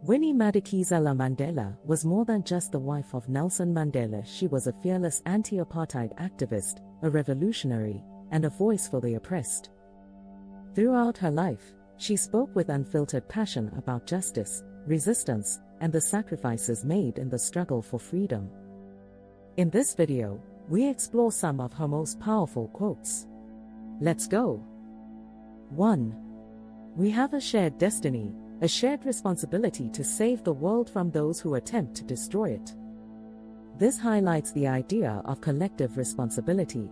Winnie Madikizela-Mandela was more than just the wife of Nelson Mandela. She was a fearless anti-apartheid activist, a revolutionary, and a voice for the oppressed. Throughout her life, she spoke with unfiltered passion about justice, resistance, and the sacrifices made in the struggle for freedom. In this video, we explore some of her most powerful quotes. Let's go! 1. We have a shared destiny, a shared responsibility to save the world from those who attempt to destroy it. This highlights the idea of collective responsibility.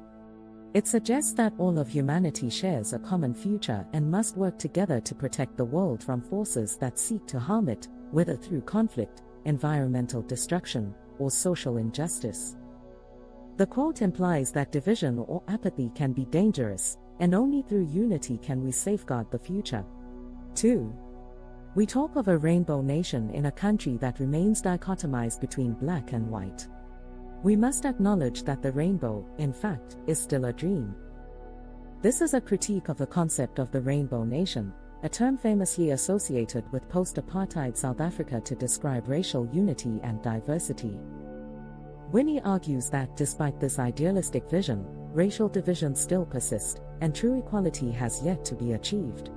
It suggests that all of humanity shares a common future and must work together to protect the world from forces that seek to harm it, whether through conflict, environmental destruction, or social injustice. The quote implies that division or apathy can be dangerous, and only through unity can we safeguard the future. 2. We talk of a rainbow nation in a country that remains dichotomized between black and white. We must acknowledge that the rainbow, in fact, is still a dream. This is a critique of the concept of the rainbow nation, a term famously associated with post-apartheid South Africa to describe racial unity and diversity. Winnie argues that despite this idealistic vision, racial divisions still persist, and true equality has yet to be achieved.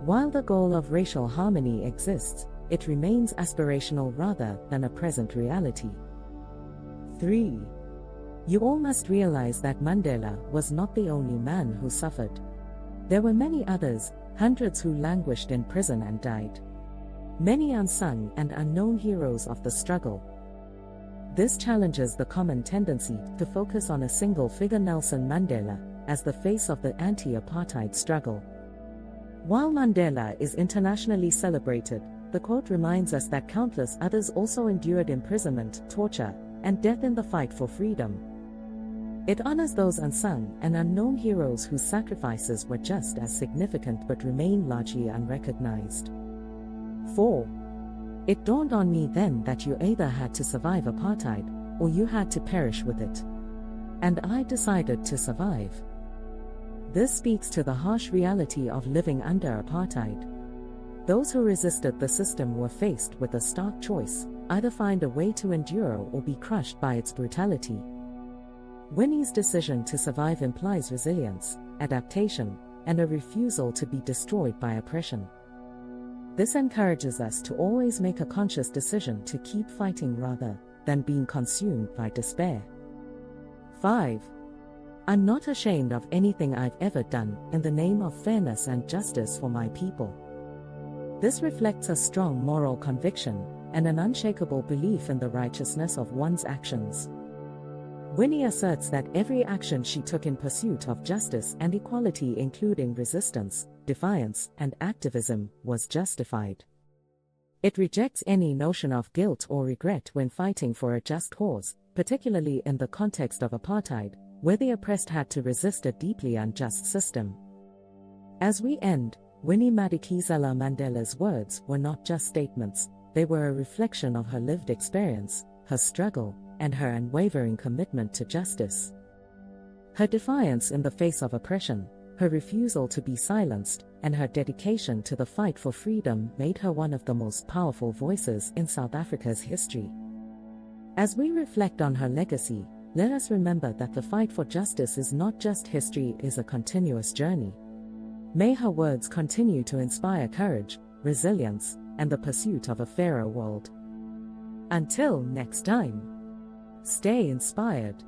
While the goal of racial harmony exists, it remains aspirational rather than a present reality. 3. You all must realize that Mandela was not the only man who suffered. There were many others, hundreds who languished in prison and died. Many unsung and unknown heroes of the struggle. This challenges the common tendency to focus on a single figure, Nelson Mandela, as the face of the anti-apartheid struggle. While Mandela is internationally celebrated, the quote reminds us that countless others also endured imprisonment, torture, and death in the fight for freedom. It honors those unsung and unknown heroes whose sacrifices were just as significant but remain largely unrecognized. 4. It dawned on me then that you either had to survive apartheid, or you had to perish with it. And I decided to survive. This speaks to the harsh reality of living under apartheid. Those who resisted the system were faced with a stark choice: either find a way to endure or be crushed by its brutality. Winnie's decision to survive implies resilience, adaptation, and a refusal to be destroyed by oppression. This encourages us to always make a conscious decision to keep fighting rather than being consumed by despair. 5. I'm not ashamed of anything I've ever done in the name of fairness and justice for my people. This reflects a strong moral conviction and an unshakable belief in the righteousness of one's actions. Winnie asserts that every action she took in pursuit of justice and equality, including resistance, defiance, and activism, was justified. It rejects any notion of guilt or regret when fighting for a just cause, particularly in the context of apartheid, where the oppressed had to resist a deeply unjust system. As we end, Winnie Madikizela-Mandela's words were not just statements, they were a reflection of her lived experience, her struggle, and her unwavering commitment to justice. Her defiance in the face of oppression, her refusal to be silenced, and her dedication to the fight for freedom made her one of the most powerful voices in South Africa's history. As we reflect on her legacy, let us remember that the fight for justice is not just history, it is a continuous journey. May her words continue to inspire courage, resilience, and the pursuit of a fairer world. Until next time, stay inspired.